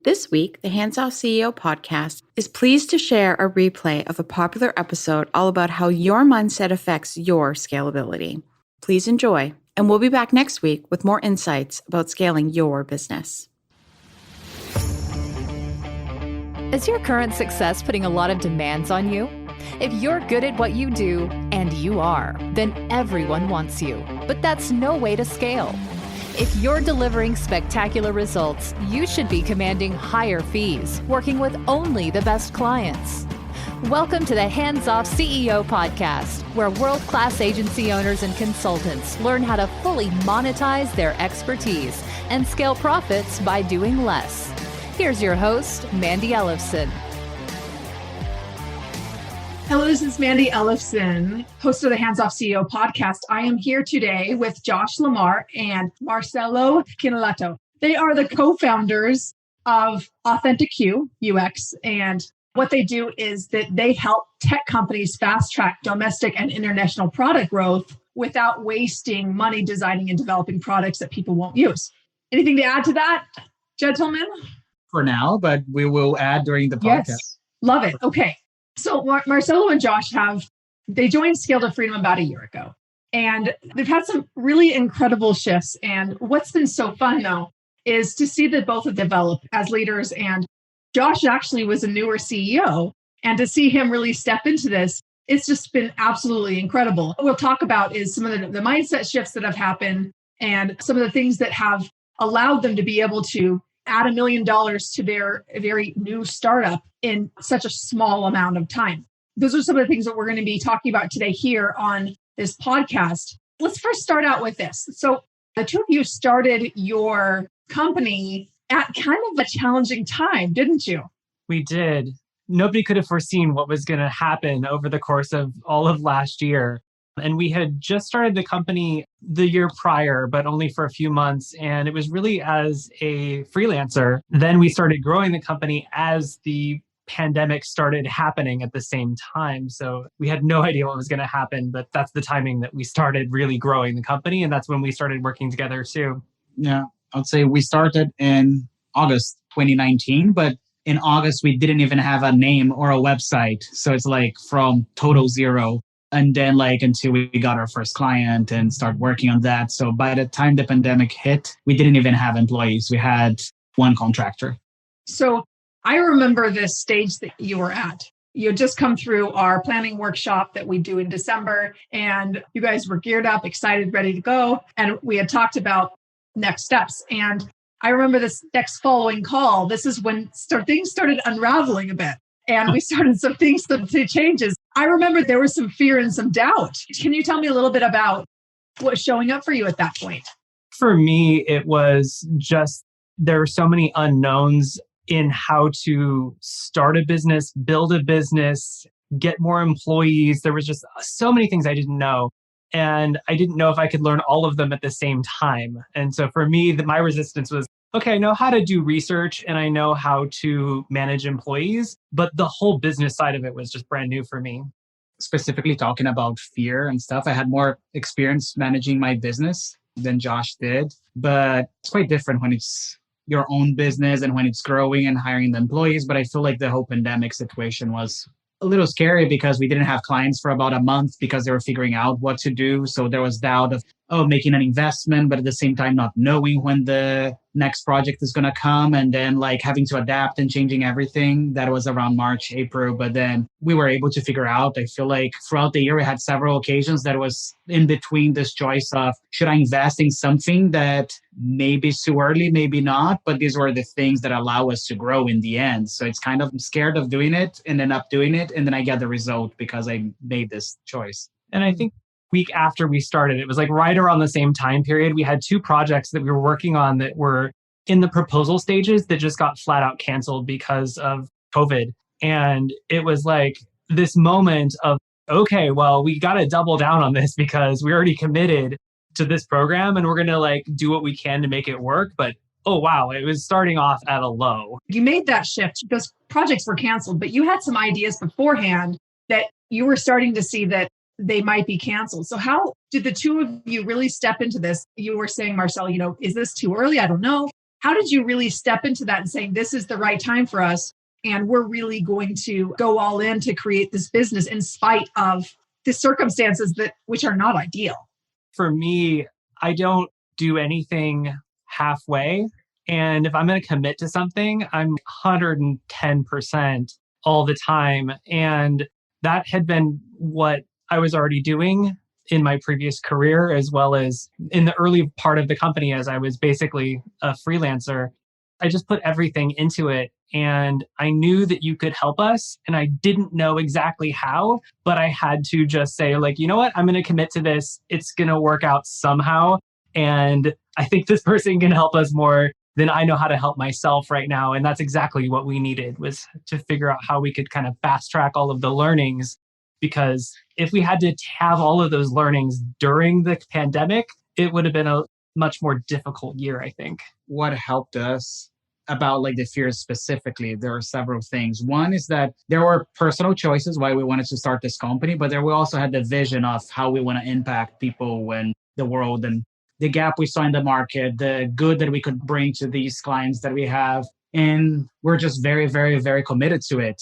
This week, the Hands Off CEO podcast is pleased to share a replay of a popular episode all about how your mindset affects your scalability. Please enjoy, and we'll be back next week with more insights about scaling your business. Is your current success putting a lot of demands on you? If you're good at what you do, and you are, then everyone wants you. But that's no way to scale. If you're delivering spectacular results, you should be commanding higher fees, working with only the best clients. Welcome to the Hands Off CEO podcast, where world-class agency owners and consultants learn how to fully monetize their expertise and scale profits by doing less. Here's your host, Mandi Ellefson. Hello, this is Mandi Ellefson, host of the Hands Off CEO podcast. I am here today with Josh, LaMar, and Marcelo Chinellato. They are the co-founders of Authentique UX, and what they do is that they help tech companies fast-track domestic and international product growth without wasting money designing and developing products that people won't use. Anything to add to that, gentlemen? For now, but we will add during the podcast. Yes, love it. Okay. So Marcelo and Josh they joined Scale to Freedom about a year ago, and they've had some really incredible shifts. And what's been so fun though, is to see that both have developed as leaders. And Josh actually was a newer CEO, and to see him really step into this, it's just been absolutely incredible. What we'll talk about is some of the mindset shifts that have happened and some of the things that have allowed them to be able to add $1 million to their very new startup in such a small amount of time. Those are some of the things that we're going to be talking about today here on this podcast. Let's first start out with this. So the two of you started your company at kind of a challenging time, didn't you? We did. Nobody could have foreseen what was going to happen over the course of all of last year. And we had just started the company the year prior, but only for a few months. And it was really as a freelancer. Then we started growing the company as the pandemic started happening at the same time. So we had no idea what was going to happen, but that's the timing that we started really growing the company. And that's when we started working together too. Yeah, I'd say we started in August 2019, but in August, we didn't even have a name or a website. So it's like from total zero. And then until we got our first client and start working on that. So by the time the pandemic hit, we didn't even have employees. We had one contractor. So I remember this stage that you were at. You had just come through our planning workshop that we do in December, and you guys were geared up, excited, ready to go. And we had talked about next steps. And I remember this next following call. This is when things started unraveling a bit. And we started some things to changes. I remember there was some fear and some doubt. Can you tell me a little bit about what was showing up for you at that point? For me, it was just, there were so many unknowns in how to start a business, build a business, get more employees. There was just so many things I didn't know. And I didn't know if I could learn all of them at the same time. And so for me, my resistance was, okay, I know how to do research and I know how to manage employees, but the whole business side of it was just brand new for me. Specifically talking about fear and stuff, I had more experience managing my business than Josh did, but it's quite different when it's your own business and when it's growing and hiring the employees. But I feel like the whole pandemic situation was a little scary because we didn't have clients for about a month because they were figuring out what to do. So there was doubt of, making an investment, but at the same time, not knowing when the next project is going to come, and then having to adapt and changing everything. That was around March, April, but then we were able to figure out. I feel like throughout the year, we had several occasions that was in between this choice of, should I invest in something that maybe is too early, maybe not, but these were the things that allow us to grow in the end. So it's kind of, I'm scared of doing it and end up doing it. And then I get the result because I made this choice. And I think week after we started, it was right around the same time period. We had two projects that we were working on that were in the proposal stages that just got flat out canceled because of COVID. And it was this moment of, okay, well, we got to double down on this because we already committed to this program and we're going to do what we can to make it work. But oh, wow, it was starting off at a low. You made that shift. Those projects were canceled, but you had some ideas beforehand that you were starting to see that they might be canceled. So how did the two of you really step into this? You were saying, Marcel, is this too early? I don't know. How did you really step into that and saying, this is the right time for us? And we're really going to go all in to create this business in spite of the circumstances which are not ideal. For me, I don't do anything halfway. And if I'm going to commit to something, I'm 110% all the time. And that had been what I was already doing in my previous career, as well as in the early part of the company, as I was basically a freelancer. I just put everything into it. And I knew that you could help us. And I didn't know exactly how, but I had to just say, like, you know what? I'm going to commit to this. It's going to work out somehow. And I think this person can help us more than I know how to help myself right now. And that's exactly what we needed, was to figure out how we could kind of fast track all of the learnings. Because if we had to have all of those learnings during the pandemic, it would have been a much more difficult year, I think. What helped us about like the fears specifically, there are several things. One is that there were personal choices why we wanted to start this company, but there we also had the vision of how we want to impact people and the world, and the gap we saw in the market, the good that we could bring to these clients that we have. And we're just very, very, very committed to it.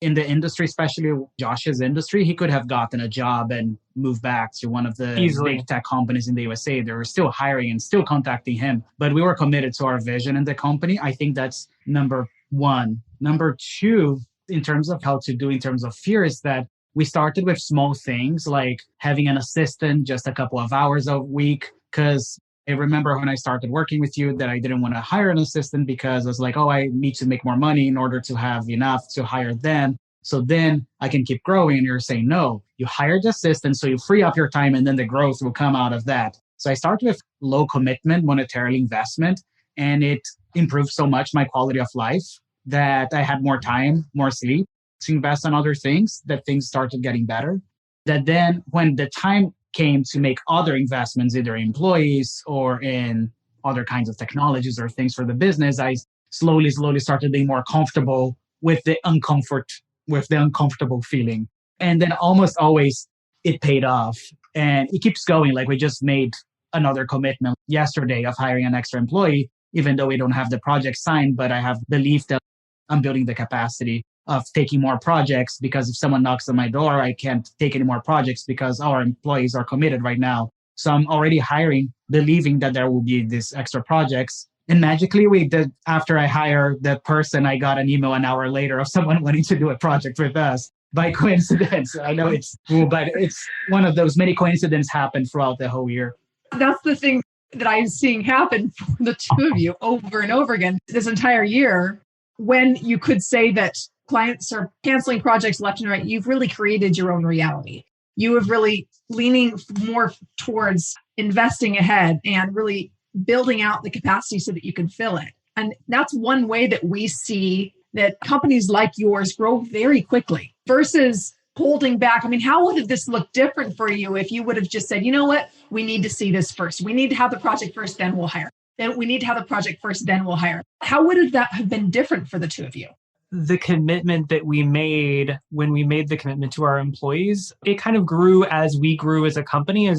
In the industry, especially Josh's industry, he could have gotten a job and moved back to one of the big tech companies in the USA. They were still hiring and still contacting him. But we were committed to our vision in the company. I think that's number one. Number two, in terms of how to do in terms of fear, is that we started with small things like having an assistant just a couple of hours a week. Because I remember when I started working with you that I didn't want to hire an assistant because I was like, oh, I need to make more money in order to have enough to hire them. So then I can keep growing. And you're saying, no, you hired the assistant, so you free up your time and then the growth will come out of that. So I started with low commitment, monetarily investment, and it improved so much my quality of life that I had more time, more sleep to invest in other things, that things started getting better. That then when the time came to make other investments, either in employees or in other kinds of technologies or things for the business, I slowly started being more comfortable with the uncomfortable feeling. And then almost always it paid off. And it keeps going. Like we just made another commitment yesterday of hiring an extra employee, even though we don't have the project signed, but I have belief that I'm building the capacity of taking more projects, because if someone knocks on my door, I can't take any more projects because our employees are committed right now. So I'm already hiring, believing that there will be these extra projects. And magically, after I hire that person, I got an email an hour later of someone wanting to do a project with us by coincidence. I know it's cool, but it's one of those many coincidences happen throughout the whole year. That's the thing that I'm seeing happen for the two of you over and over again this entire year, when you could say that clients are canceling projects left and right. You've really created your own reality. You have really leaning more towards investing ahead and really building out the capacity so that you can fill it. And that's one way that we see that companies like yours grow very quickly versus holding back. I mean, how would this look different for you if you would have just said, you know what, we need to see this first. We need to have the project first, then we'll hire. Then we need to have the project first, then we'll hire. How would that have been different for the two of you? The commitment that we made when we made the commitment to our employees, it kind of grew as we grew as a company,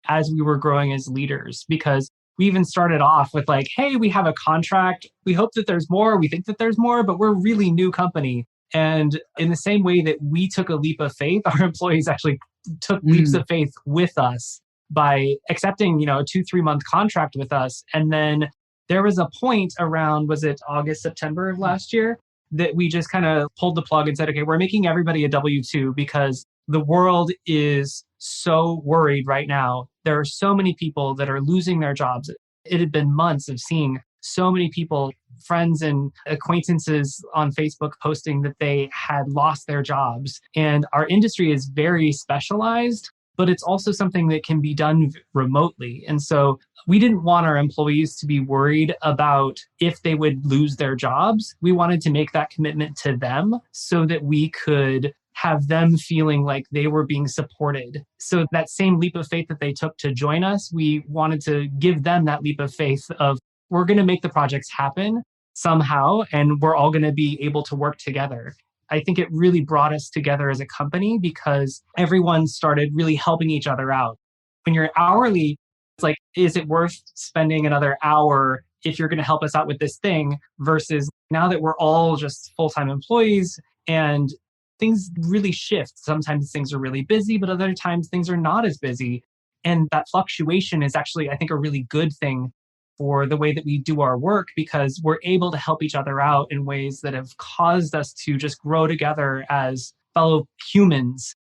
as we were growing as leaders, because we even started off with like, hey, we have a contract. We hope that there's more. We think that there's more, but we're a really new company. And in the same way that we took a leap of faith, our employees actually took leaps of faith with us by accepting, a 2-3 month contract with us. And then there was a point around, was it August, September of last year, that we just kind of pulled the plug and said, okay, we're making everybody a W-2 because the world is so worried right now. There are so many people that are losing their jobs. It had been months of seeing so many people, friends and acquaintances on Facebook posting that they had lost their jobs. And our industry is very specialized, but it's also something that can be done remotely. And so we didn't want our employees to be worried about if they would lose their jobs. We wanted to make that commitment to them so that we could have them feeling like they were being supported. So that same leap of faith that they took to join us, we wanted to give them that leap of faith of, we're going to make the projects happen somehow, and we're all going to be able to work together. I think it really brought us together as a company because everyone started really helping each other out. When you're hourly, it's like, is it worth spending another hour if you're going to help us out with this thing, versus now that we're all just full-time employees and things really shift. Sometimes things are really busy, but other times things are not as busy. And that fluctuation is actually, I think, a really good thing for the way that we do our work, because we're able to help each other out in ways that have caused us to just grow together as fellow humans.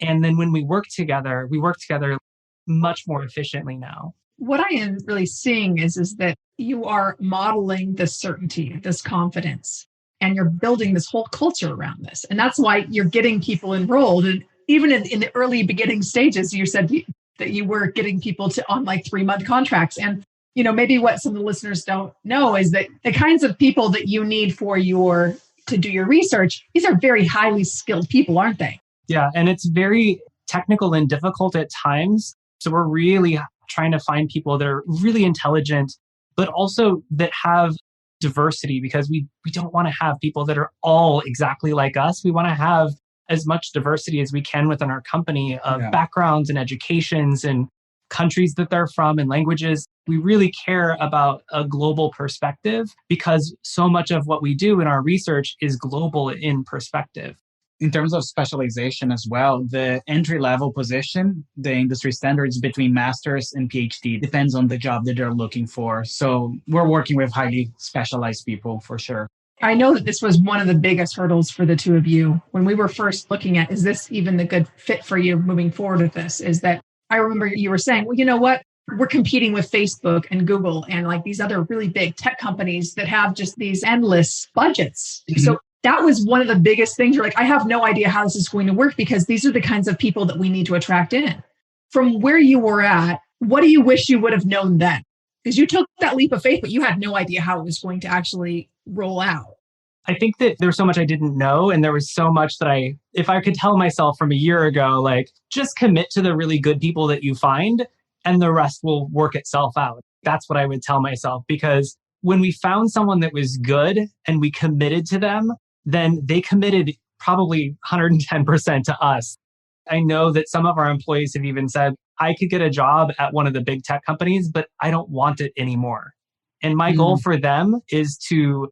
And then when we work together much more efficiently now. What I am really seeing is that you are modeling this certainty, this confidence, and you're building this whole culture around this. And that's why you're getting people enrolled. And even in the early beginning stages, you said that you were getting people on like 3-month contracts. And, maybe what some of the listeners don't know is that the kinds of people that you need to do your research, these are very highly skilled people, aren't they? Yeah. And it's very technical and difficult at times. So we're really trying to find people that are really intelligent, but also that have diversity, because we don't want to have people that are all exactly like us. We want to have as much diversity as we can within our company of backgrounds and educations and countries that they're from and languages. We really care about a global perspective, because so much of what we do in our research is global in perspective. In terms of specialization as well, the entry-level position, the industry standards between master's and PhD depends on the job that they're looking for. So we're working with highly specialized people for sure. I know that this was one of the biggest hurdles for the two of you when we were first looking at, is this even the good fit for you moving forward with this? Is that I remember you were saying, well, you know what? We're competing with Facebook and Google and like these other really big tech companies that have just these endless budgets. Mm-hmm. So that was one of the biggest things. You're like, I have no idea how this is going to work, because these are the kinds of people that we need to attract in. From where you were at, what do you wish you would have known then? Because you took that leap of faith, but you had no idea how it was going to actually roll out. I think that there was so much I didn't know. And there was so much that if I could tell myself from a year ago, like, just commit to the really good people that you find and the rest will work itself out. That's what I would tell myself, because when we found someone that was good and we committed to them, then they committed probably 110% to us. I know that some of our employees have even said, I could get a job at one of the big tech companies, but I don't want it anymore. And my goal for them is to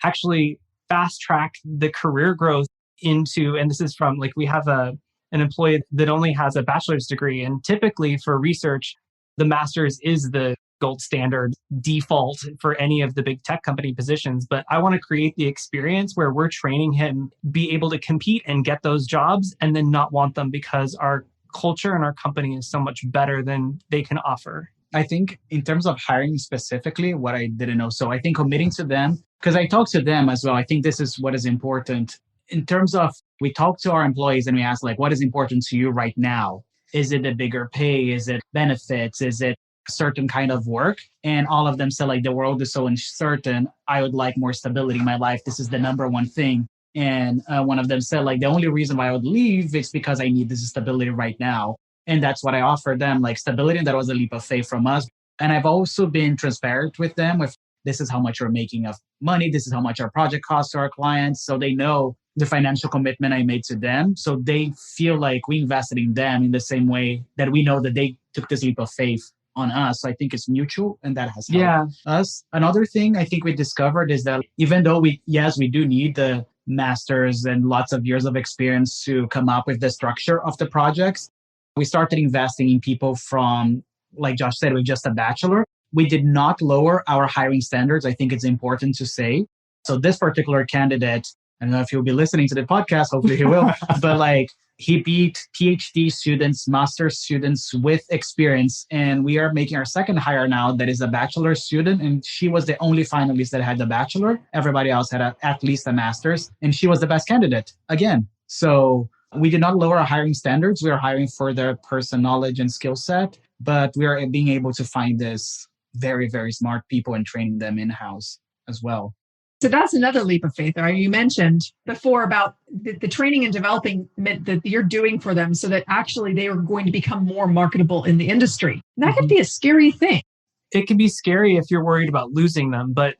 actually fast track the career growth into, and this is from like, we have an employee that only has a bachelor's degree. And typically for research, the master's is the gold standard default for any of the big tech company positions. But I want to create the experience where we're training him be able to compete and get those jobs and then not want them, because our culture and our company is so much better than they can offer. I think in terms of hiring specifically, what I didn't know. So I think committing to them, because I talk to them as well. I think this is what is important. In terms of, we talk to our employees and we ask, like, what is important to you right now? Is it a bigger pay? Is it benefits? Is it a certain kind of work? And all of them said, like, the world is so uncertain. I would like more stability in my life. This is the number one thing. And one of them said, like, the only reason why I would leave is because I need this stability right now. And that's what I offered them, like stability. And that was a leap of faith from us. And I've also been transparent with them with, this is how much we're making of money. This is how much our project costs to our clients. So they know the financial commitment I made to them. So they feel like we invested in them in the same way that we know that they took this leap of faith on us. So I think it's mutual, and that has helped us. Another thing I think we discovered is that even though we do need the masters and lots of years of experience to come up with the structure of the projects, we started investing in people from, like Josh said, with just a bachelor. We did not lower our hiring standards. I think it's important to say. So this particular candidate, I don't know if he'll be listening to the podcast, hopefully he will, but like he beat PhD students, master students with experience. And we are making our second hire now that is a bachelor student. And she was the only finalist that had the bachelor. Everybody else had at least a master's. And she was the best candidate again. So we did not lower our hiring standards. We are hiring for their person knowledge and skill set, but we are being able to find this very, very smart people and training them in-house as well. So that's another leap of faith. You mentioned before about the training and developing that you're doing for them so that actually they are going to become more marketable in the industry. And that could be a scary thing. It can be scary if you're worried about losing them, but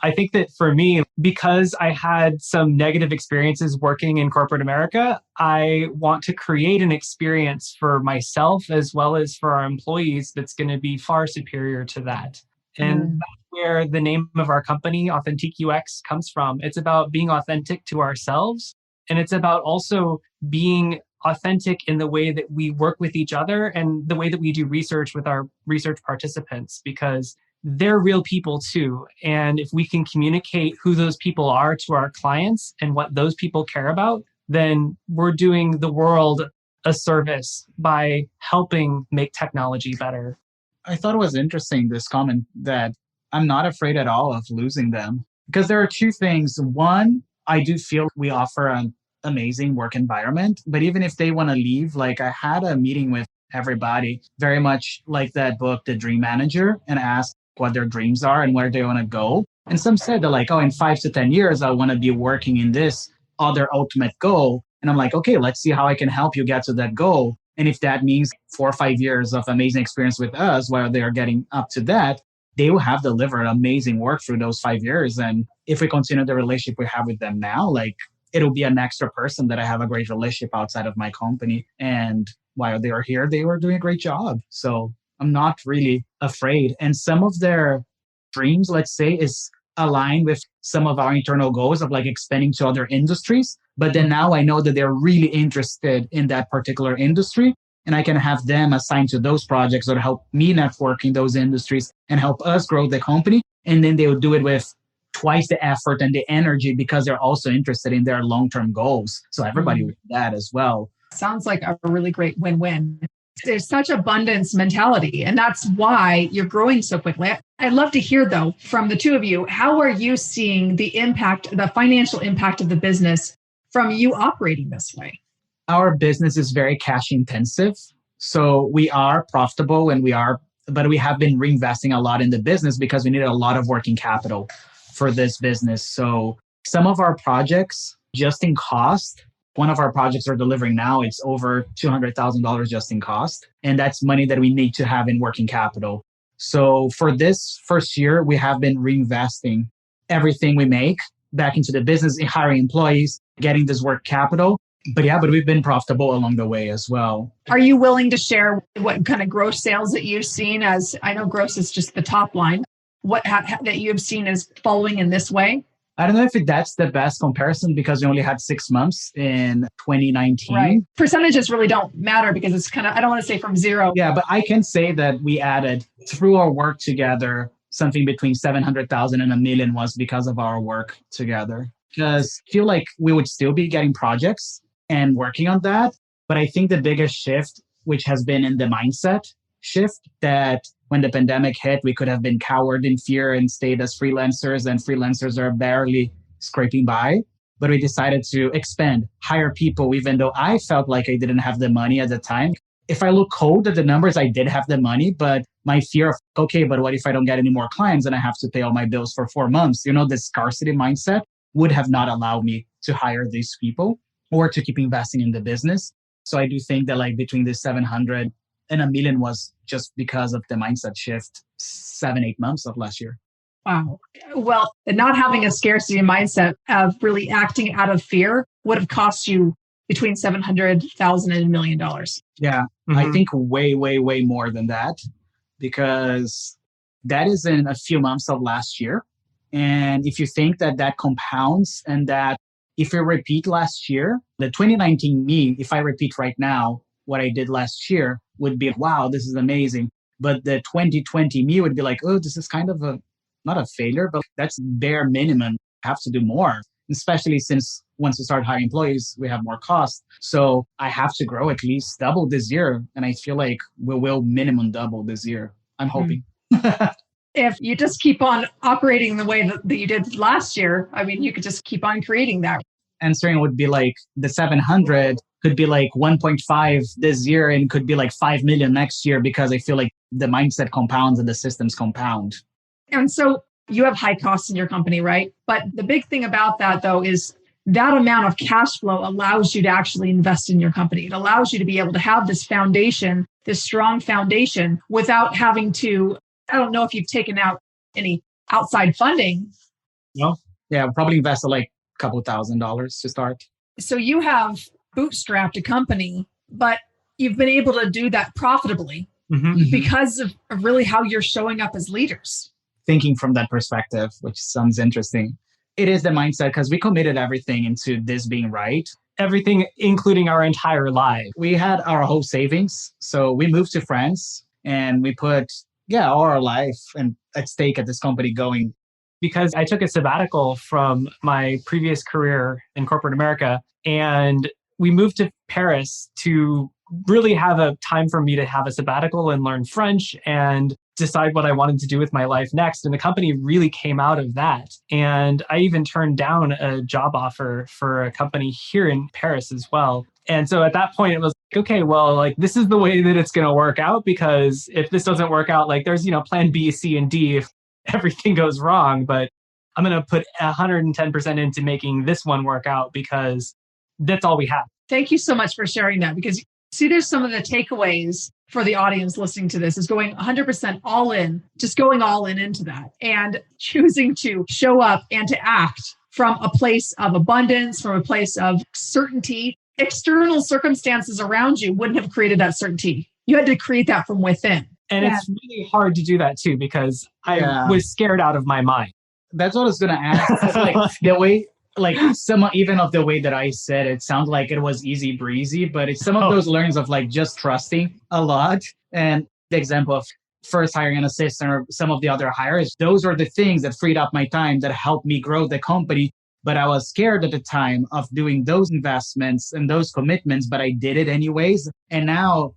I think that for me, because I had some negative experiences working in corporate America, I want to create an experience for myself as well as for our employees that's going to be far superior to that. And where the name of our company, Authentique UX, comes from. It's about being authentic to ourselves. And it's about also being authentic in the way that we work with each other and the way that we do research with our research participants, because they're real people too. And if we can communicate who those people are to our clients and what those people care about, then we're doing the world a service by helping make technology better. I thought it was interesting, this comment that I'm not afraid at all of losing them. Because there are two things. One, I do feel we offer an amazing work environment. But even if they want to leave, like I had a meeting with everybody, very much like that book, The Dream Manager, and asked what their dreams are and where they want to go. And some said they're like, oh, in 5 to 10 years, I want to be working in this other ultimate goal. And I'm like, okay, let's see how I can help you get to that goal. And if that means 4 or 5 years of amazing experience with us while they are getting up to that, they will have delivered amazing work through those 5 years. And if we continue the relationship we have with them now, like it'll be an extra person that I have a great relationship outside of my company. And while they were here, they were doing a great job. So I'm not really afraid. And some of their dreams, let's say, is aligned with some of our internal goals of like expanding to other industries. But then now I know that they're really interested in that particular industry. And I can have them assigned to those projects that help me network in those industries and help us grow the company. And then they will do it with twice the effort and the energy because they're also interested in their long-term goals. So everybody with that as well. Sounds like a really great win-win. There's such abundance mentality, and that's why you're growing so quickly. I'd love to hear, though, from the two of you, how are you seeing the impact, the financial impact of the business from you operating this way? Our business is very cash intensive. So we are profitable but we have been reinvesting a lot in the business because we needed a lot of working capital for this business. So some of our projects, just in cost, one of our projects we're delivering now, it's over $200,000 just in cost. And that's money that we need to have in working capital. So for this first year, we have been reinvesting everything we make back into the business, hiring employees, getting this work capital. But we've been profitable along the way as well. Are you willing to share what kind of gross sales that you've seen? As I know gross is just the top line. What that you have seen as following in this way? I don't know if that's the best comparison because we only had 6 months in 2019. Right. Percentages really don't matter because it's kind of, I don't want to say from zero. Yeah, but I can say that we added through our work together, something between 700,000 and $1 million was because of our work together. Because I feel like we would still be getting projects and working on that. But I think the biggest shift, which has been in the mindset shift, that when the pandemic hit, we could have been cowered in fear and stayed as freelancers, and freelancers are barely scraping by. But we decided to expand, hire people, even though I felt like I didn't have the money at the time. If I look cold at the numbers, I did have the money, but my fear of, okay, but what if I don't get any more clients and I have to pay all my bills for 4 months? The scarcity mindset would have not allowed me to hire these people or to keep investing in the business. So I do think that like between the 700 and $1 million was just because of the mindset shift 7-8 months of last year. Wow. Well, not having a scarcity mindset of really acting out of fear would have cost you between $700,000 and $1 million. Yeah, I think way, way, way more than that, because that is in a few months of last year. And if you think that compounds and that if you repeat last year, the 2019 me, if I repeat right now what I did last year, would be, wow, this is amazing. But the 2020 me would be like, oh, this is kind of not a failure, but that's bare minimum. I have to do more, especially since once we start hiring employees, we have more costs. So I have to grow at least double this year. And I feel like we will minimum double this year. I'm hoping. If you just keep on operating the way that you did last year, I mean, you could just keep on creating that. Answering would be like the 700 could be like 1.5 this year and could be like 5 million next year, because I feel like the mindset compounds and the systems compound. And so you have high costs in your company, right? But the big thing about that, though, is that amount of cash flow allows you to actually invest in your company. It allows you to be able to have this foundation, this strong foundation, without having to, I don't know if you've taken out any outside funding. No. Yeah, I'll probably invest like a couple $1,000s to start. So you have bootstrapped a company, but you've been able to do that profitably because of really how you're showing up as leaders. thinking from that perspective, which sounds interesting. It is the mindset because we committed everything into this being right. Everything, including our entire life. We had our whole savings. So we moved to France and we put, all our life and at stake at this company going. Because I took a sabbatical from my previous career in corporate America, and we moved to Paris to really have a time for me to have a sabbatical and learn French and decide what I wanted to do with my life next. And the company really came out of that. And I even turned down a job offer for a company here in Paris as well. And so at that point, it was like, okay, well, like this is the way that it's going to work out, because if this doesn't work out, like there's, plan B, C, and D if everything goes wrong. But I'm going to put 110% into making this one work out because that's all we have. Thank you so much for sharing that, because see, there's some of the takeaways for the audience listening to this is going 100% all in, just going all in into that and choosing to show up and to act from a place of abundance, from a place of certainty. External circumstances around you wouldn't have created that certainty. You had to create that from within. And it's really hard to do that too, because I was scared out of my mind. That's what I was going to ask. Like the way, like some, even of the way that I said it sounds like it was easy breezy, but it's some of those learnings of like just trusting a lot. And the example of first hiring an assistant or some of the other hires, those are the things that freed up my time, that helped me grow the company. But I was scared at the time of doing those investments and those commitments, but I did it anyways. And now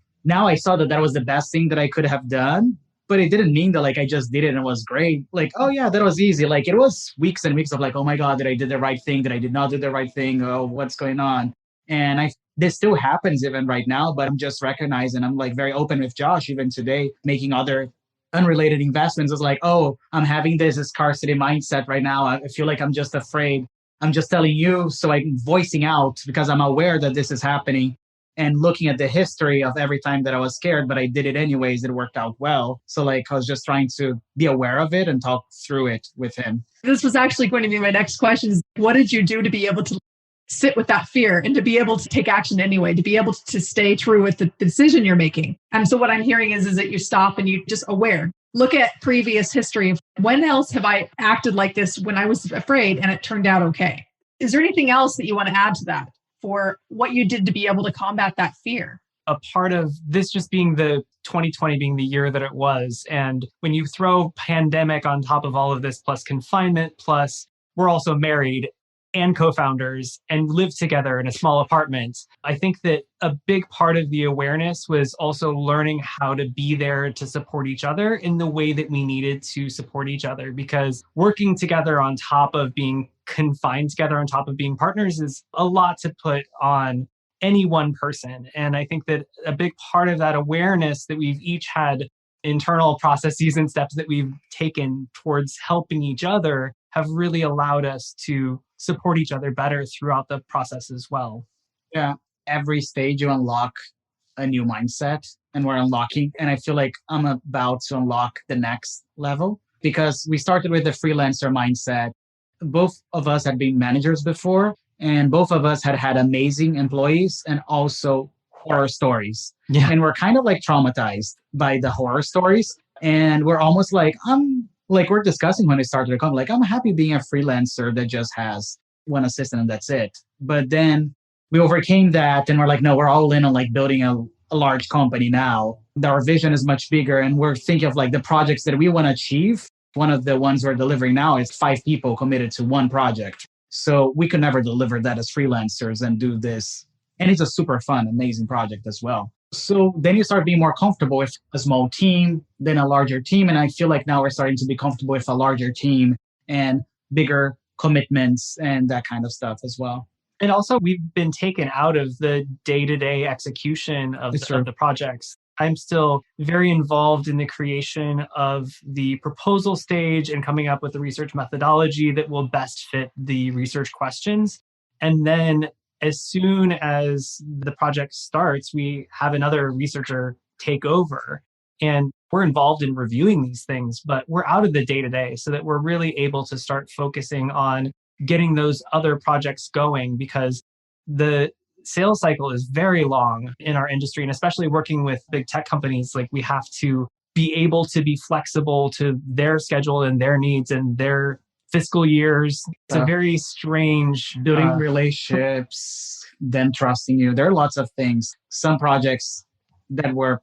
I saw that was the best thing that I could have done. But it didn't mean that like I just did it and it was great. Like, oh yeah, that was easy. Like it was weeks and weeks of like, oh my God, did I did the right thing? Did I did not do the right thing? Oh, what's going on? And this still happens even right now, but I'm just recognizing, I'm like very open with Josh even today, making other unrelated investments. It's like, oh, I'm having this scarcity mindset right now. I feel like I'm just afraid. I'm just telling you. So I'm voicing out because I'm aware that this is happening. And looking at the history of every time that I was scared, but I did it anyways, it worked out well. So like I was just trying to be aware of it and talk through it with him. This was actually going to be my next question is, what did you do to be able to sit with that fear and to be able to take action anyway, to be able to stay true with the decision you're making? And so what I'm hearing is that you stop and you just aware. Look at previous history of when else have I acted like this when I was afraid and it turned out okay? Is there anything else that you want to add to that for what you did to be able to combat that fear? A part of this just being the 2020 being the year that it was. And when you throw pandemic on top of all of this, plus confinement, plus we're also married and co-founders and live together in a small apartment, I think that a big part of the awareness was also learning how to be there to support each other in the way that we needed to support each other. Because working together on top of being confined together, on top of being partners, is a lot to put on any one person. And I think that a big part of that awareness that we've each had internal processes and steps that we've taken towards helping each other have really allowed us to support each other better throughout the process as well. Yeah. Every stage you unlock a new mindset, and we're unlocking. And I feel like I'm about to unlock the next level, because we started with the freelancer mindset. Both of us had been managers before, and both of us had amazing employees and also horror stories. Yeah. And we're kind of like traumatized by the horror stories. And we're almost like, we're discussing when I started the company, like, I'm happy being a freelancer that just has one assistant and that's it. But then we overcame that and we're like, no, we're all in on like building a large company now. Our vision is much bigger. And we're thinking of like the projects that we want to achieve. One of the ones we're delivering now is 5 people committed to one project. So we could never deliver that as freelancers and do this. And it's a super fun, amazing project as well. So then you start being more comfortable with a small team, then a larger team. And I feel like now we're starting to be comfortable with a larger team and bigger commitments and that kind of stuff as well. And also we've been taken out of the day-to-day execution of the projects. I'm still very involved in the creation of the proposal stage and coming up with the research methodology that will best fit the research questions. And then as soon as the project starts, we have another researcher take over. And we're involved in reviewing these things, but we're out of the day-to-day so that we're really able to start focusing on getting those other projects going, because the sales cycle is very long in our industry. And especially working with big tech companies, like we have to be able to be flexible to their schedule and their needs and their fiscal years. It's a very strange building relationships, them trusting you. There are lots of things. Some projects that we're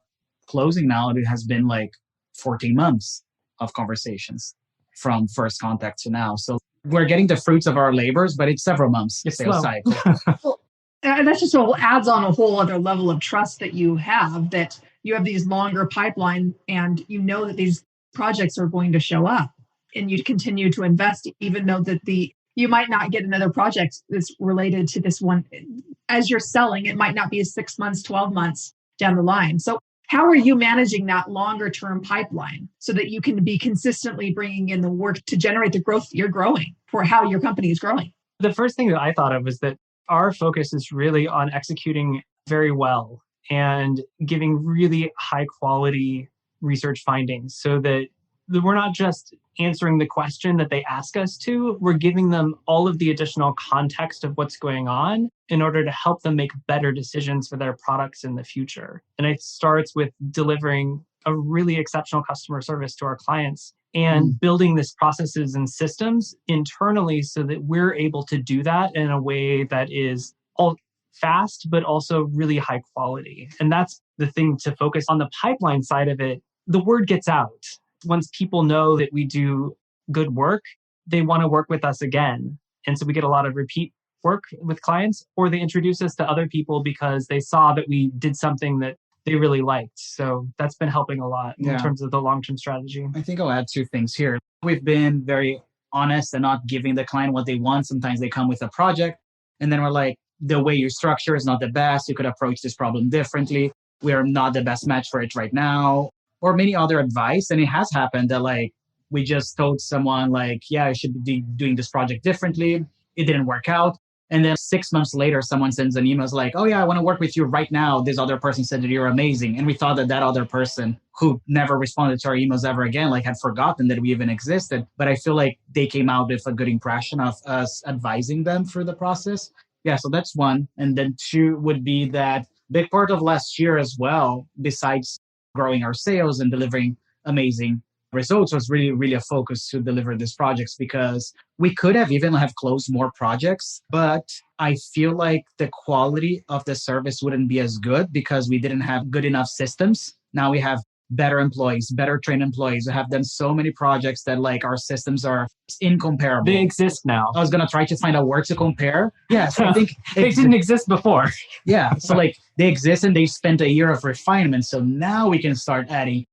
closing now, it has been like 14 months of conversations from first contact to now. So we're getting the fruits of our labors, but it's several months sales cycle. Well, and that's just adds on a whole other level of trust that you have these longer pipeline and you know that these projects are going to show up and you continue to invest, even though that you might not get another project that's related to this one. As you're selling, it might not be 6 months, 12 months down the line. So how are you managing that longer term pipeline so that you can be consistently bringing in the work to generate the growth you're growing for how your company is growing? The first thing that I thought of was that our focus is really on executing very well and giving really high quality research findings so that we're not just answering the question that they ask us to, we're giving them all of the additional context of what's going on in order to help them make better decisions for their products in the future. And it starts with delivering a really exceptional customer service to our clients and building these processes and systems internally so that we're able to do that in a way that is all fast, but also really high quality. And that's the thing to focus on the pipeline side of it. The word gets out. Once people know that we do good work, they want to work with us again. And so we get a lot of repeat work with clients, or they introduce us to other people because they saw that we did something that they really liked. So that's been helping a lot in terms of the long-term strategy. I think I'll add two things here. We've been very honest and not giving the client what they want. Sometimes they come with a project and then we're like, the way you structure is not the best. You could approach this problem differently. We are not the best match for it right now. Or many other advice. And it has happened that like, we just told someone like, yeah, I should be doing this project differently. It didn't work out. And then 6 months later, someone sends an email like, oh yeah, I want to work with you right now. This other person said that you're amazing. And we thought that other person who never responded to our emails ever again, like had forgotten that we even existed. But I feel like they came out with a good impression of us advising them through the process. Yeah, so that's one. And then two would be that big part of last year as well, besides growing our sales and delivering amazing results, was really, really a focus to deliver these projects, because we could have even have closed more projects, but I feel like the quality of the service wouldn't be as good because we didn't have good enough systems. Now we have better employees, better trained employees. We have done so many projects that like our systems are incomparable. They exist now. I was going to try to find a word to compare. Yeah, so I think they didn't exist before. Yeah, so like they exist and they spent a year of refinement. So now we can start adding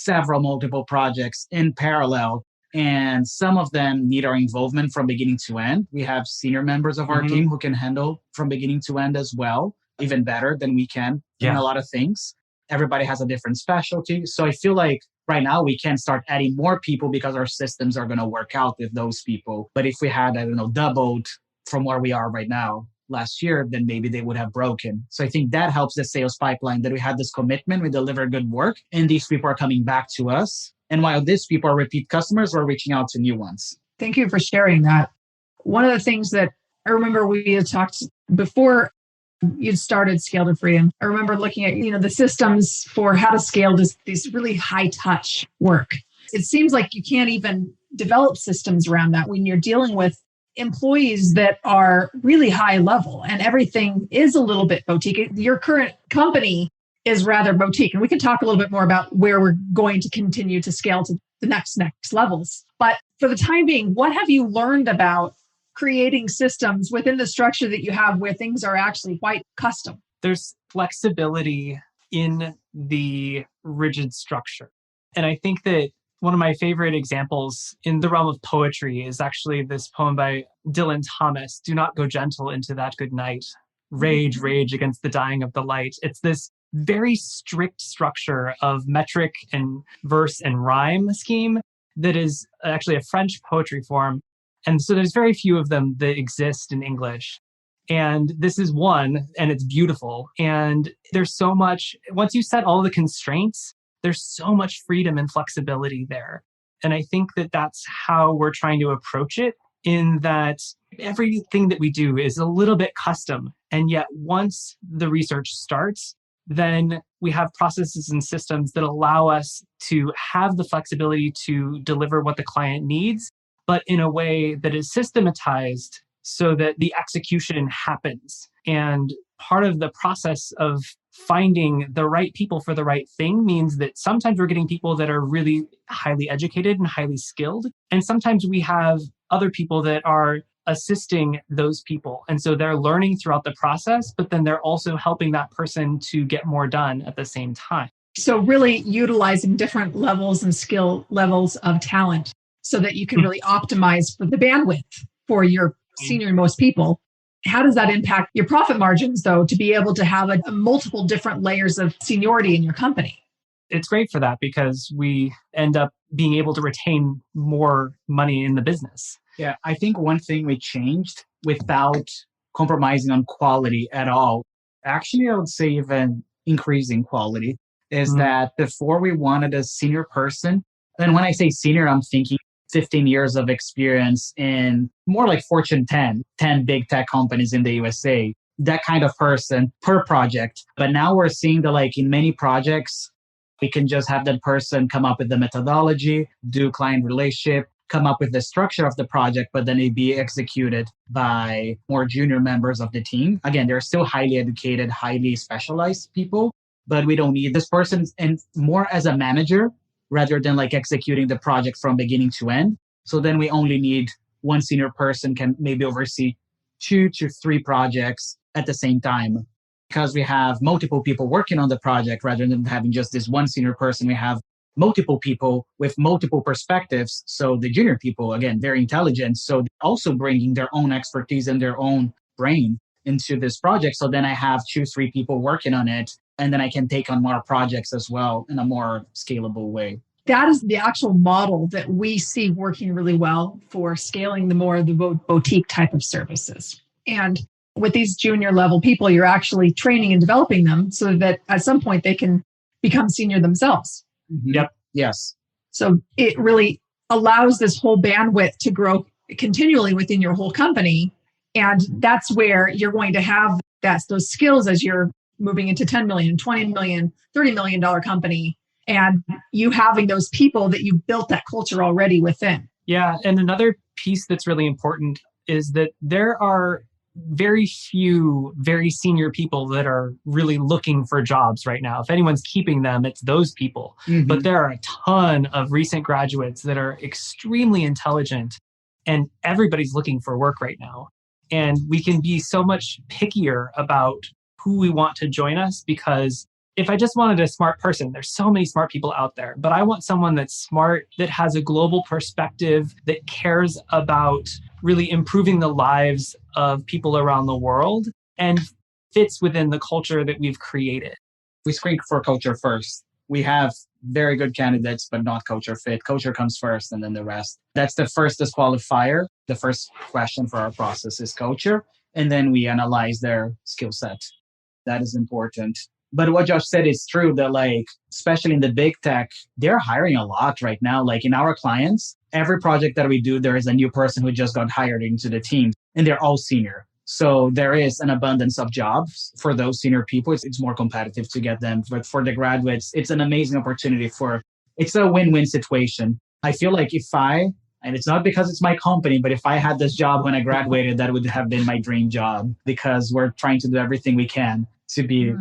multiple projects in parallel. And some of them need our involvement from beginning to end. We have senior members of our team who can handle from beginning to end as well, even better than we can in a lot of things. Everybody has a different specialty. So I feel like right now we can start adding more people because our systems are going to work out with those people. But if we had, doubled from where we are right now last year, then maybe they would have broken. So I think that helps the sales pipeline, that we had this commitment, we deliver good work, and these people are coming back to us. And while these people are repeat customers, we're reaching out to new ones. Thank you for sharing that. One of the things that I remember we had talked before you'd started Scale to Freedom, I remember looking at, the systems for how to scale these really high touch work. It seems like you can't even develop systems around that when you're dealing with employees that are really high level and everything is a little bit boutique. Your current company is rather boutique. And we can talk a little bit more about where we're going to continue to scale to the next levels. But for the time being, what have you learned about creating systems within the structure that you have where things are actually quite custom? There's flexibility in the rigid structure. And I think that one of my favorite examples in the realm of poetry is actually this poem by Dylan Thomas, "Do not go gentle into that good night. Rage, rage against the dying of the light." It's this very strict structure of metric and verse and rhyme scheme that is actually a French poetry form. And so there's very few of them that exist in English. And this is one, and it's beautiful. And there's so much, once you set all the constraints, there's so much freedom and flexibility there. And I think that that's how we're trying to approach it, in that everything that we do is a little bit custom. And yet once the research starts, then we have processes and systems that allow us to have the flexibility to deliver what the client needs, but in a way that is systematized so that the execution happens. And part of the process of finding the right people for the right thing means that sometimes we're getting people that are really highly educated and highly skilled. And sometimes we have other people that are assisting those people. And so they're learning throughout the process, but then they're also helping that person to get more done at the same time. So really utilizing different levels and skill levels of talent so that you can really optimize for the bandwidth for your senior most people. How does that impact your profit margins, though, to be able to have a multiple different layers of seniority in your company? It's great for that because we end up being able to retain more money in the business. Yeah, I think one thing we changed without compromising on quality at all, actually, I would say even increasing quality, is that before we wanted a senior person. And when I say senior, I'm thinking 15 years of experience in more like Fortune 10 big tech companies in the USA, that kind of person per project. But now we're seeing that like in many projects, we can just have that person come up with the methodology, do client relationship, come up with the structure of the project, but then it be executed by more junior members of the team. Again, they're still highly educated, highly specialized people, but we don't need this person and more as a manager rather than like executing the project from beginning to end. So then we only need one senior person can maybe oversee 2 to 3 projects at the same time. Because we have multiple people working on the project rather than having just this one senior person, we have multiple people with multiple perspectives. So the junior people, again, very intelligent. So also bringing their own expertise and their own brain into this project. So then I have 2, 3 people working on it. And then I can take on more projects as well in a more scalable way. That is the actual model that we see working really well for scaling the more of the boutique type of services. And with these junior level people, you're actually training and developing them so that at some point they can become senior themselves. Yep. Yes. So it really allows this whole bandwidth to grow continually within your whole company. And that's where you're going to have those skills as you're moving into 10 million, 20 million, $30 million company, and you having those people that you built that culture already within. Yeah. And another piece that's really important is that there are very few very senior people that are really looking for jobs right now. If anyone's keeping them, it's those people. But there are a ton of recent graduates that are extremely intelligent and everybody's looking for work right now. And we can be so much pickier about who we want to join us because if I just wanted a smart person, there's so many smart people out there, but I want someone that's smart, that has a global perspective, that cares about really improving the lives of people around the world and fits within the culture that we've created. We screen for culture first. We have very good candidates, but not culture fit. Culture comes first and then the rest. That's the first disqualifier. The first question for our process is culture. And then we analyze their skill set. That is important. But what Josh said is true that like, especially in the big tech, they're hiring a lot right now. Like in our clients, every project that we do, there is a new person who just got hired into the team and they're all senior. So there is an abundance of jobs for those senior people. It's more competitive to get them. But for the graduates, it's an amazing opportunity it's a win-win situation. I feel like and it's not because it's my company, but if I had this job when I graduated, that would have been my dream job because we're trying to do everything we can to be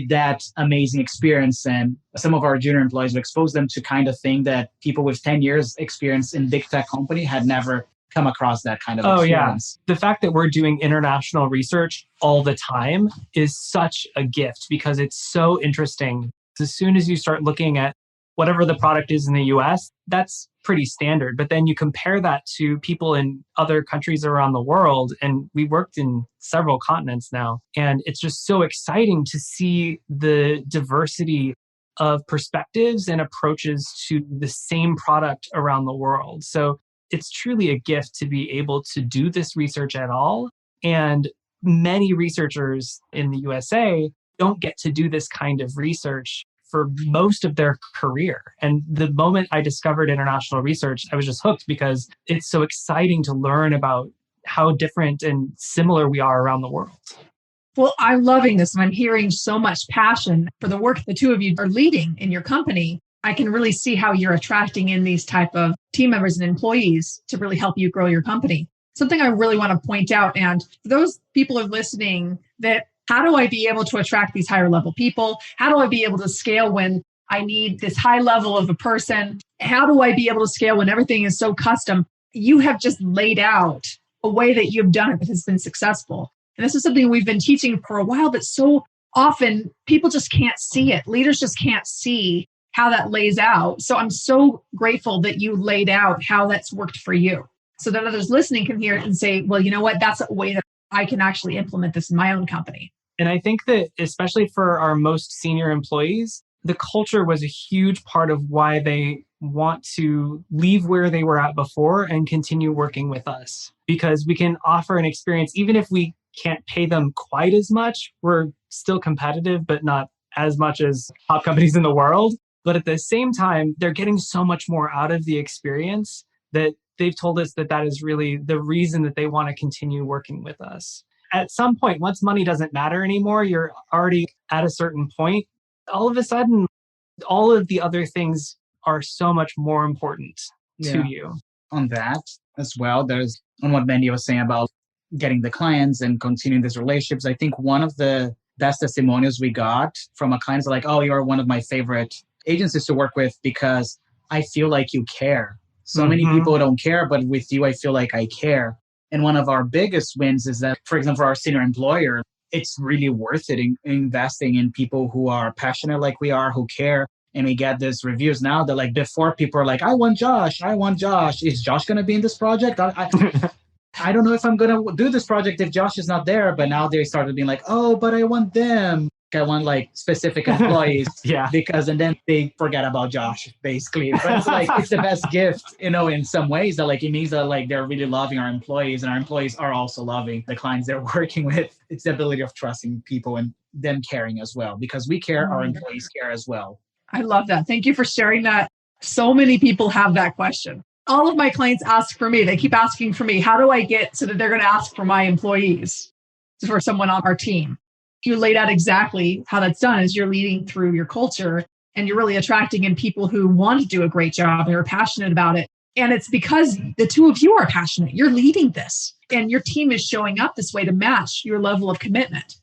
that amazing experience. And some of our junior employees, we expose them to kind of thing that people with 10 years experience in big tech company had never come across that kind of experience. Yeah. The fact that we're doing international research all the time is such a gift because it's so interesting. As soon as you start looking at whatever the product is in the US, that's pretty standard. But then you compare that to people in other countries around the world, and we worked in several continents now. And it's just so exciting to see the diversity of perspectives and approaches to the same product around the world. So it's truly a gift to be able to do this research at all. And many researchers in the USA don't get to do this kind of research for most of their career. And the moment I discovered international research, I was just hooked because it's so exciting to learn about how different and similar we are around the world. Well, I'm loving this, and I'm hearing so much passion for the work the two of you are leading in your company. I can really see how you're attracting in these type of team members and employees to really help you grow your company. Something I really want to point out, and for those people who are listening, that how do I be able to attract these higher level people? How do I be able to scale when I need this high level of a person? How do I be able to scale when everything is so custom? You have just laid out a way that you've done it that has been successful. And this is something we've been teaching for a while, but so often people just can't see it. Leaders just can't see how that lays out. So I'm so grateful that you laid out how that's worked for you so that others listening can hear it and say, well, you know what? That's a way that I can actually implement this in my own company. And I think that especially for our most senior employees, the culture was a huge part of why they want to leave where they were at before and continue working with us, because we can offer an experience, even if we can't pay them quite as much. We're still competitive, but not as much as top companies in the world. But at the same time, they're getting so much more out of the experience that they've told us that that is really the reason that they want to continue working with us. At some point, once money doesn't matter anymore, you're already at a certain point. All of a sudden, all of the other things are so much more important to you. On that as well, there's on what Mandi was saying about getting the clients and continuing these relationships. I think one of the best testimonials we got from a client is like, oh, you're one of my favorite agencies to work with because I feel like you care. So many people don't care, but with you, I feel like I care. And one of our biggest wins is that, for example, for our senior employer, it's really worth it in investing in people who are passionate like we are, who care. And we get these reviews now that like before people are like, I want Josh. Is Josh going to be in this project? I don't know if I'm going to do this project if Josh is not there. But now they started being like, oh, but I want them. I want like specific employees because, and then they forget about Josh basically. But it's like, it's the best gift, in some ways that like, it means that like they're really loving our employees and our employees are also loving the clients they're working with. It's the ability of trusting people and them caring as well, because we care, our employees care as well. I love that. Thank you for sharing that. So many people have that question. All of my clients ask for me. They keep asking for me. How do I get so that they're going to ask for my employees, for someone on our team? You laid out exactly how that's done is you're leading through your culture and you're really attracting in people who want to do a great job and are passionate about it. And it's because the two of you are passionate. You're leading this and your team is showing up this way to match your level of commitment.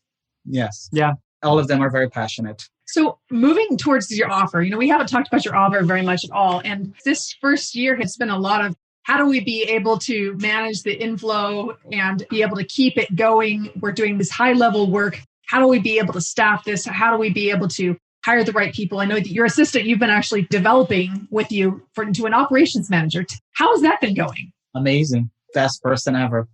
Yes. Yeah. All of them are very passionate. So moving towards your offer, we haven't talked about your offer very much at all. And this first year has been a lot of how do we be able to manage the inflow and be able to keep it going? We're doing this high level work. How do we be able to staff this? How do we be able to hire the right people? I know that your assistant, you've been actually developing with you to an operations manager. How has that been going? Amazing. Best person ever.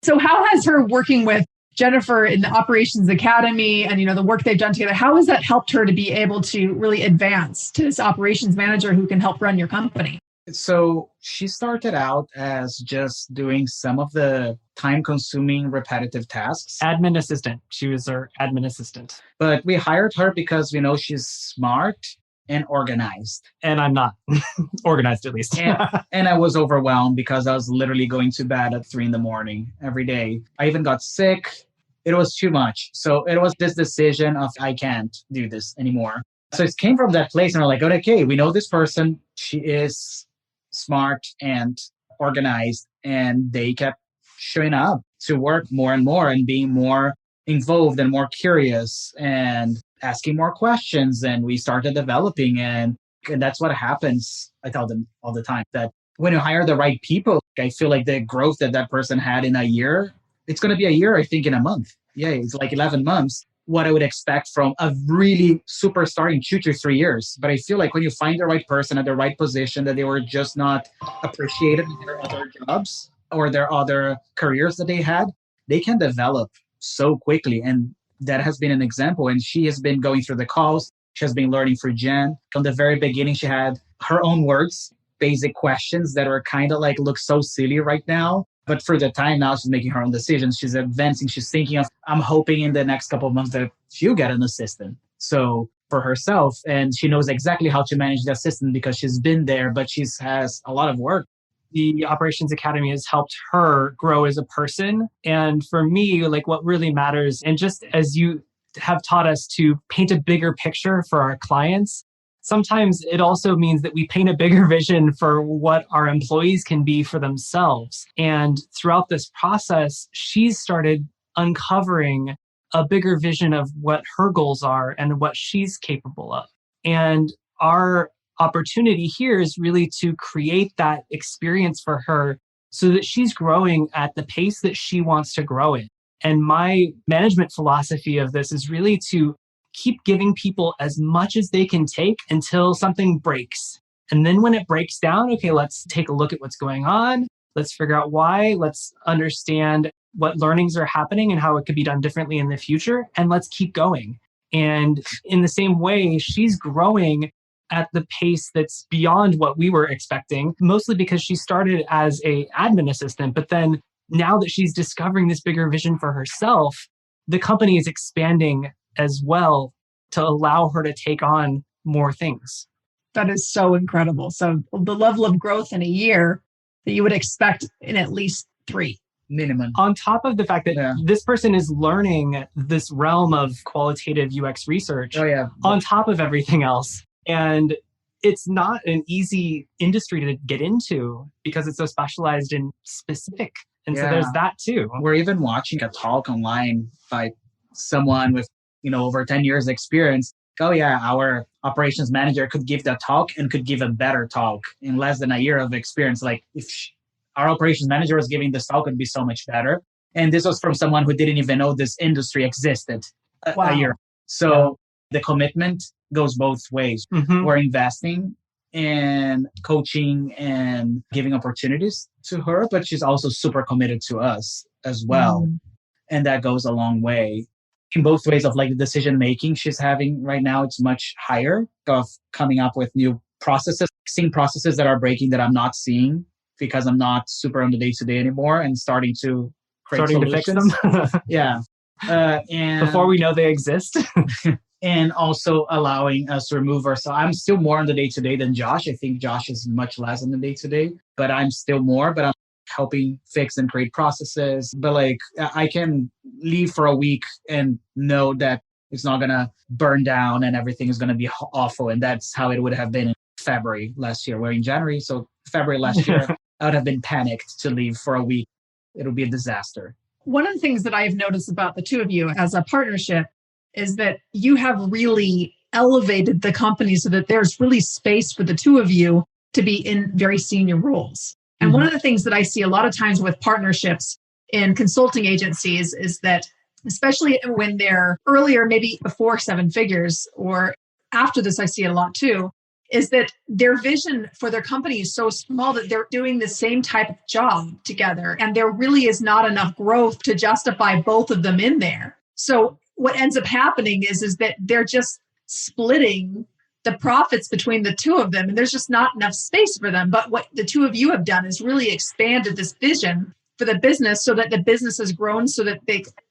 So how has her working with Jennifer in the Operations Academy and, the work they've done together, how has that helped her to be able to really advance to this operations manager who can help run your company? So she started out as just doing some of the time-consuming repetitive tasks. Admin assistant. She was our admin assistant. But we hired her because we know she's smart and organized. And I'm not organized, at least. and I was overwhelmed because I was literally going to bed at 3 a.m. every day. I even got sick. It was too much. So it was this decision of I can't do this anymore. So it came from that place and we're like, okay, we know this person. She is smart and organized, and they kept showing up to work more and more and being more involved and more curious and asking more questions. And we started developing, and that's what happens. I tell them all the time that when you hire the right people, I feel like the growth that person had in a year, it's going to be a year, I think, in a month. Yeah, it's like 11 months. What I would expect from a really superstar in 2 to 3 years. But I feel like when you find the right person at the right position, that they were just not appreciated in their other jobs or their other careers that they had, they can develop so quickly. And that has been an example. And she has been going through the calls. She has been learning through Jen. From the very beginning, she had her own words, basic questions that are kind of like look so silly right now. But for the time now, she's making her own decisions. She's advancing. She's thinking of, I'm hoping in the next couple of months that she'll get an assistant. So for herself, and she knows exactly how to manage the assistant because she's been there, but she has a lot of work. the Operations Academy has helped her grow as a person. And for me, like what really matters, and just as you have taught us to paint a bigger picture for our clients, sometimes it also means that we paint a bigger vision for what our employees can be for themselves. And throughout this process, she's started uncovering a bigger vision of what her goals are and what she's capable of. And our opportunity here is really to create that experience for her so that she's growing at the pace that she wants to grow in. And my management philosophy of this is really to keep giving people as much as they can take until something breaks. And then when it breaks down, okay, let's take a look at what's going on. Let's figure out why. Let's understand what learnings are happening and how it could be done differently in the future. And let's keep going. And in the same way, she's growing at the pace that's beyond what we were expecting, mostly because she started as an admin assistant. But then now that she's discovering this bigger vision for herself, the company is expanding as well to allow her to take on more things. That is so incredible. So the level of growth in a year that you would expect in at least 3. Minimum. On top of the fact that this person is learning this realm of qualitative UX research on top of everything else. And it's not an easy industry to get into because it's so specialized and specific. And so there's that too. We're even watching a talk online by someone with, over 10 years experience. Our operations manager could give that talk and could give a better talk in less than a year of experience. Like if our operations manager was giving this talk, it would be so much better. And this was from someone who didn't even know this industry existed a year. So the commitment goes both ways. Mm-hmm. We're investing in coaching and giving opportunities to her, but she's also super committed to us as well. Mm. And that goes a long way. In both ways of like the decision making she's having right now, it's much higher of coming up with new processes, seeing processes that are breaking that I'm not seeing because I'm not super on the day-to-day anymore and starting to create solutions. To fix them. And before we know they exist. And also allowing us to remove ourselves. I'm still more on the day-to-day than Josh. I think Josh is much less on the day-to-day, but I'm still more, but I'm helping fix and create processes. But like I can leave for a week and know that it's not going to burn down and everything is going to be awful. And that's how it would have been in February last year. We're in January. So February last year, I would have been panicked to leave for a week. It'll be a disaster. One of the things that I've noticed about the two of you as a partnership is that you have really elevated the company so that there's really space for the two of you to be in very senior roles. And one of the things that I see a lot of times with partnerships in consulting agencies is that, especially when they're earlier, maybe before 7 figures, or after this, I see it a lot too, is that their vision for their company is so small that they're doing the same type of job together. And there really is not enough growth to justify both of them in there. So what ends up happening is that they're just splitting the profits between the two of them, and there's just not enough space for them. But what the two of you have done is really expanded this vision for the business so that the business has grown so that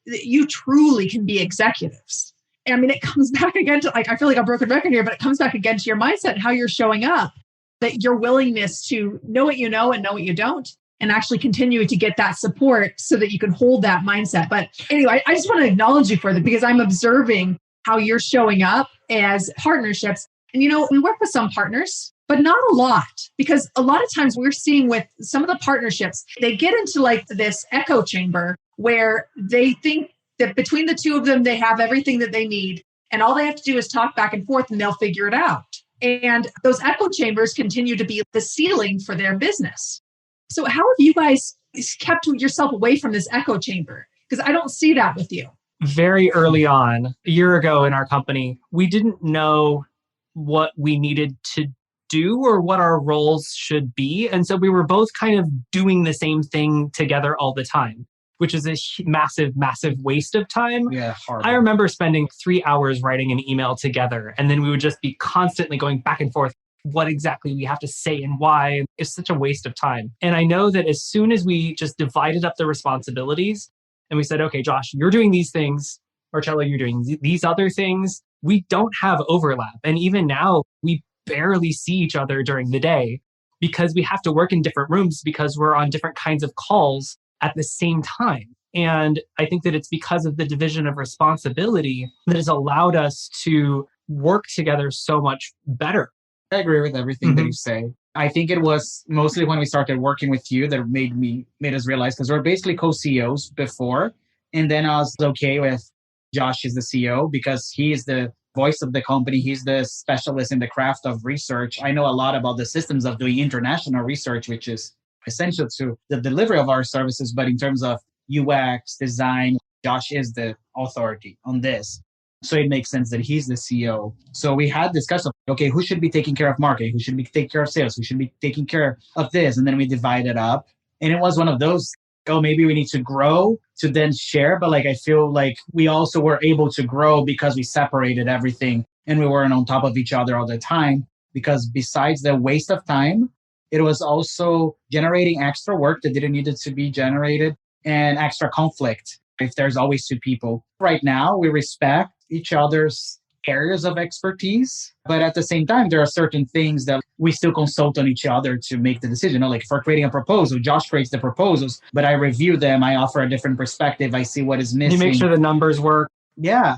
you truly can be executives. And I mean, it comes back again to, like, I feel like a broken record here, but it comes back again to your mindset, how you're showing up, that your willingness to know what you know and know what you don't, and actually continue to get that support so that you can hold that mindset. But anyway, I just want to acknowledge you for that because I'm observing how you're showing up as partnerships. And, we work with some partners, but not a lot, because a lot of times we're seeing with some of the partnerships, they get into like this echo chamber where they think that between the two of them, they have everything that they need. And all they have to do is talk back and forth and they'll figure it out. And those echo chambers continue to be the ceiling for their business. So how have you guys kept yourself away from this echo chamber? Because I don't see that with you. Very early on, a year ago in our company, we didn't know what we needed to do or what our roles should be. And so we were both kind of doing the same thing together all the time, which is a massive, massive waste of time. Yeah, horrible. I remember spending 3 hours writing an email together, and then we would just be constantly going back and forth. What exactly we have to say and why. It's such a waste of time. And I know that as soon as we just divided up the responsibilities and we said, okay, Josh, you're doing these things, Marcelo, you're doing these other things, we don't have overlap. And even now, we barely see each other during the day. because we have to work in different rooms because we're on different kinds of calls at the same time. And I think that it's because of the division of responsibility that has allowed us to work together so much better. I agree with everything that you say. I think it was mostly when we started working with you that made us realize, because we're basically co-CEOs before. And then I was okay with Josh is the CEO because he is the voice of the company. He's the specialist in the craft of research. I know a lot about the systems of doing international research, which is essential to the delivery of our services. But in terms of UX, design, Josh is the authority on this. So it makes sense that he's the CEO. So we had discussion, okay, who should be taking care of marketing? Who should be taking care of sales? Who should be taking care of this? And then we divide it up. And it was one of those, maybe we need to grow to then share. But I feel like we also were able to grow because we separated everything and we weren't on top of each other all the time. Because besides the waste of time, it was also generating extra work that didn't need it to be generated and extra conflict if there's always two people. Right now, we respect each other's areas of expertise, but at the same time, there are certain things that we still consult on each other to make the decision. Like if we're creating a proposal, Josh creates the proposals, but I review them. I offer a different perspective. I see what is missing. You make sure the numbers work. Yeah.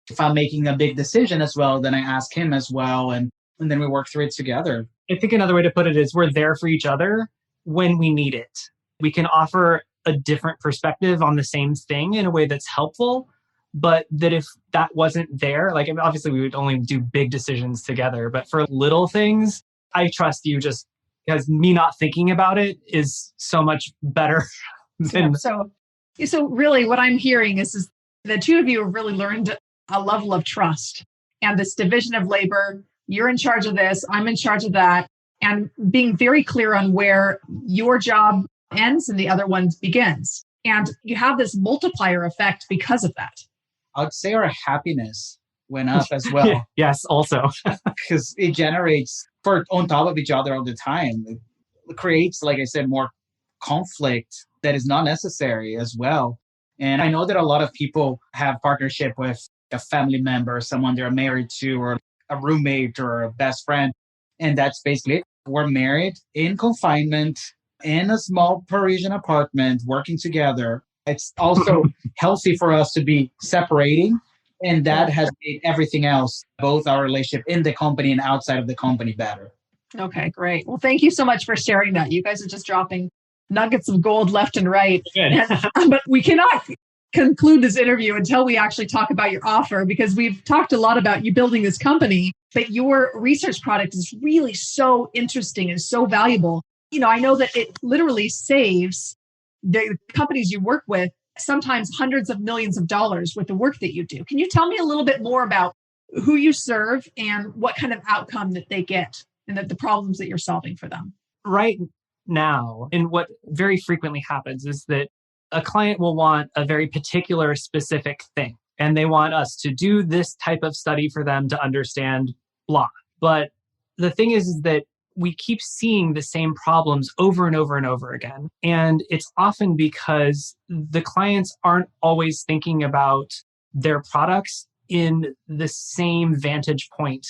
If I'm making a big decision as well, then I ask him as well. And then we work through it together. I think another way to put it is we're there for each other when we need it. We can offer a different perspective on the same thing in a way that's helpful, but that if that wasn't there, obviously we would only do big decisions together, but for little things, I trust you just because me not thinking about it is so much better than... So really what I'm hearing is the two of you have really learned a level of trust and this division of labor. You're in charge of this, I'm in charge of that, and being very clear on where your job ends and the other one begins. And you have this multiplier effect because of that. I would say our happiness went up as well. Yes, also. Because it generates, for on top of each other all the time, it creates, like I said, more conflict that is not necessary as well. And I know that a lot of people have partnership with a family member, someone they're married to, or a roommate or a best friend. And that's basically it. We're married in confinement in a small Parisian apartment, working together. It's also healthy for us to be separating. And that has made everything else, both our relationship in the company and outside of the company, better. Okay, great. Well, thank you so much for sharing that. You guys are just dropping nuggets of gold left and right. But we cannot conclude this interview until we actually talk about your offer, because we've talked a lot about you building this company, but your research product is really so interesting and so valuable. I know that it literally saves the companies you work with sometimes hundreds of millions of dollars with the work that you do. Can you tell me a little bit more about who you serve and what kind of outcome that they get and the problems that you're solving for them? Right now, and what very frequently happens is that a client will want a very particular specific thing, and they want us to do this type of study for them to understand blah. But the thing is that we keep seeing the same problems over and over and over again. And it's often because the clients aren't always thinking about their products in the same vantage point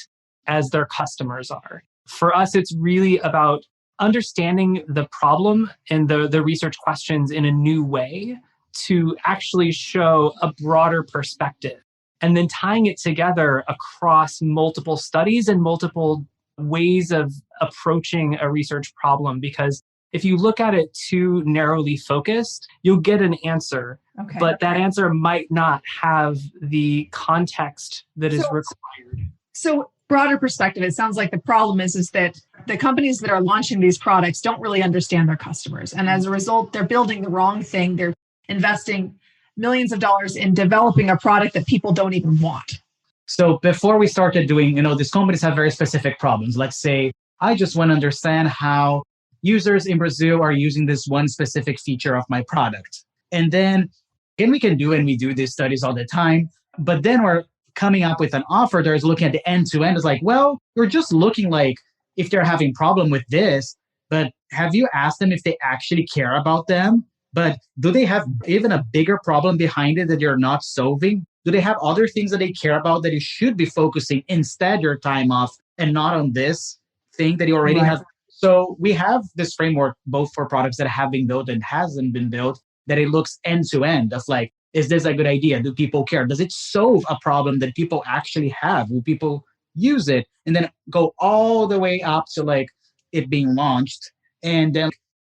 as their customers are. For us, it's really about understanding the problem and the research questions in a new way to actually show a broader perspective, and then tying it together across multiple studies and multiple ways of approaching a research problem. Because if you look at it too narrowly focused, you'll get an answer, but that answer might not have the context that is required. So broader perspective, it sounds like the problem is that the companies that are launching these products don't really understand their customers. And as a result, they're building the wrong thing. They're investing millions of dollars in developing a product that people don't even want. So before we started doing, these companies have very specific problems. Let's say, I just want to understand how users in Brazil are using this one specific feature of my product. And then we can do, and we do these studies all the time, but then we're coming up with an offer that is looking at the end to end. It's like, well, we're just looking like if they're having problem with this, but have you asked them if they actually care about them? But do they have even a bigger problem behind it that you're not solving? Do they have other things that they care about that you should be focusing instead your time off and not on this thing that you already have So we have this framework both for products that have been built and hasn't been built, that it looks end to end of like, is this a good idea? Do people care? Does it solve a problem that people actually have? Will people use it? And then go all the way up to like it being launched and then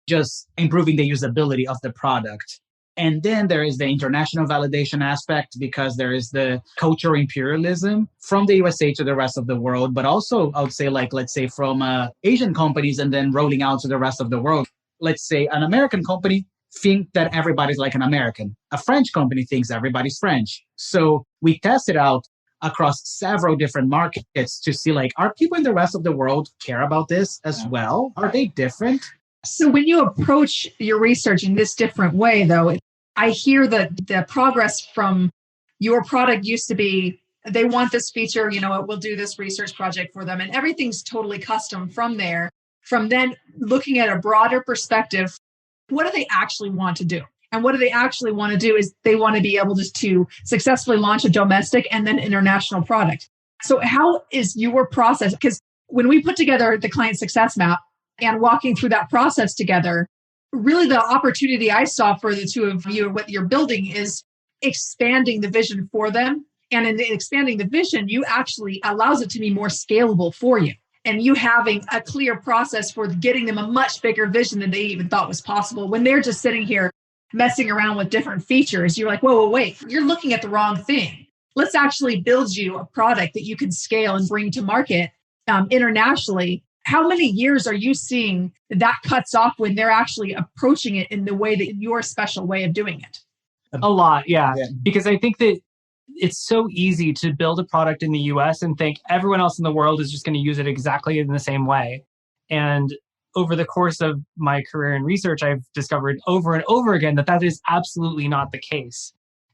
just improving the usability of the product. And then there is the international validation aspect, because there is the cultural imperialism from the USA to the rest of the world, but also I would say like, let's say from Asian companies and then rolling out to the rest of the world. Let's say an American company think that everybody's like an American. A French company thinks everybody's French. So we tested out across several different markets to see like, are people in the rest of the world care about this as well? Are they different? So when you approach your research in this different way, though, I hear that the progress from your product used to be, they want this feature, we'll do this research project for them, and everything's totally custom from there. From then looking at a broader perspective, what do they actually want to do? And what do they actually want to do is they want to be able to successfully launch a domestic and then international product. So how is your process? Because when we put together the client success map and walking through that process together, really the opportunity I saw for the two of you, what you're building is expanding the vision for them. And in expanding the vision, you actually allows it to be more scalable for you. And you having a clear process for getting them a much bigger vision than they even thought was possible. When they're just sitting here messing around with different features, you're like, whoa, wait, you're looking at the wrong thing. Let's actually build you a product that you can scale and bring to market internationally. How many years are you seeing that cuts off when they're actually approaching it in the way that your special way of doing it? A lot, yeah. Because I think that it's so easy to build a product in the US and think everyone else in the world is just going to use it exactly in the same way. And over the course of my career in research, I've discovered over and over again that is absolutely not the case.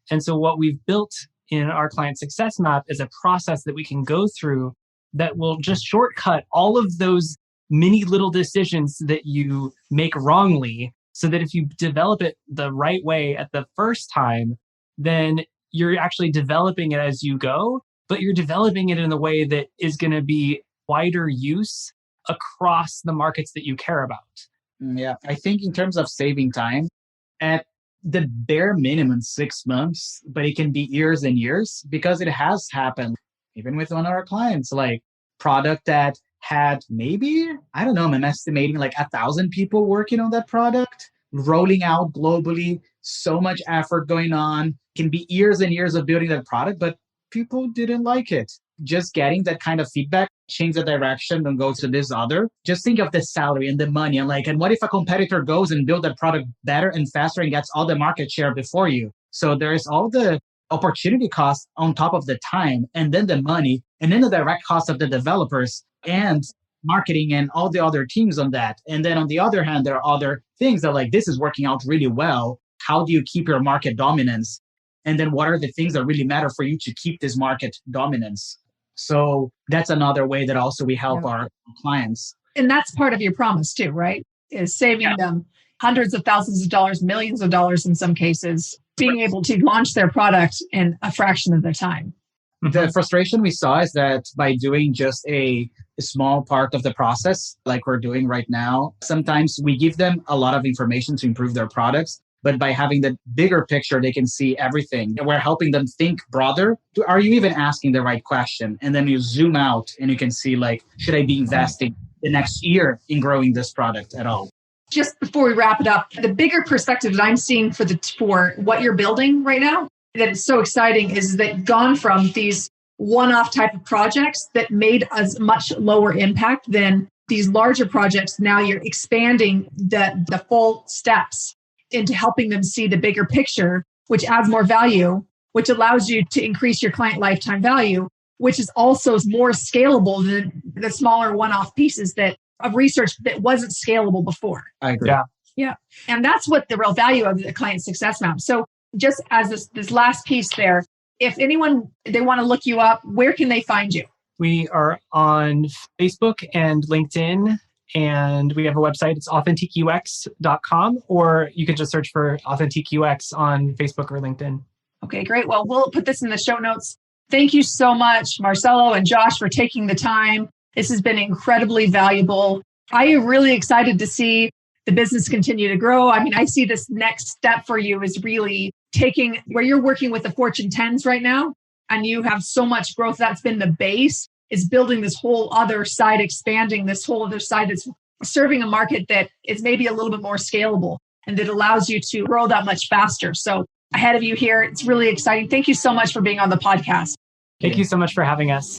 And so what we've built in our client success map is a process that we can go through that will just shortcut all of those many little decisions that you make wrongly, so that if you develop it the right way at the first time, then you're actually developing it as you go, but you're developing it in a way that is going to be wider use across the markets that you care about. Yeah, I think in terms of saving time, at the bare minimum 6 months, but it can be years and years, because it has happened even with one of our clients, like product that had maybe, I don't know, I'm estimating like 1,000 people working on that product, rolling out globally, so much effort going on, can be years and years of building that product, but people didn't like it. Just getting that kind of feedback, change the direction and go to this other. Just think of the salary and the money and what if a competitor goes and build that product better and faster and gets all the market share before you? So there is all the opportunity cost on top of the time, and then the money, and then the direct cost of the developers and marketing and all the other teams on that. And then on the other hand, there are other things that like, this is working out really well. How do you keep your market dominance? And then what are the things that really matter for you to keep this market dominance? So that's another way that also we help our clients. And that's part of your promise too, right? Is saving them hundreds of thousands of dollars, millions of dollars in some cases, being able to launch their product in a fraction of the time. The frustration we saw is that by doing just a small part of the process, like we're doing right now, sometimes we give them a lot of information to improve their products. But by having the bigger picture, they can see everything. We're helping them think broader. Are you even asking the right question? And then you zoom out and you can see like, should I be investing the next year in growing this product at all? Just before we wrap it up, the bigger perspective that I'm seeing for what you're building right now that is so exciting is that gone from these one-off type of projects that made us much lower impact than these larger projects. Now you're expanding the full steps into helping them see the bigger picture, which adds more value, which allows you to increase your client lifetime value, which is also more scalable than the smaller one-off pieces of research that wasn't scalable before. I agree. Yeah. And that's what the real value of the client success map. So just as this last piece there, if anyone, they want to look you up, where can they find you? We are on Facebook and LinkedIn, and we have a website. It's AuthentiqueUX.com, or you can just search for Authentique UX on Facebook or LinkedIn. Okay, great. Well, we'll put this in the show notes. Thank you so much, Marcelo and Josh, for taking the time. This has been incredibly valuable. I am really excited to see the business continue to grow. I mean, I see this next step for you is really taking where you're working with the Fortune 10s right now, and you have so much growth. That's been the base, is building this whole other side, expanding this whole other side that's serving a market that is maybe a little bit more scalable and that allows you to grow that much faster. So ahead of you here, it's really exciting. Thank you so much for being on the podcast. Thank you so much for having us.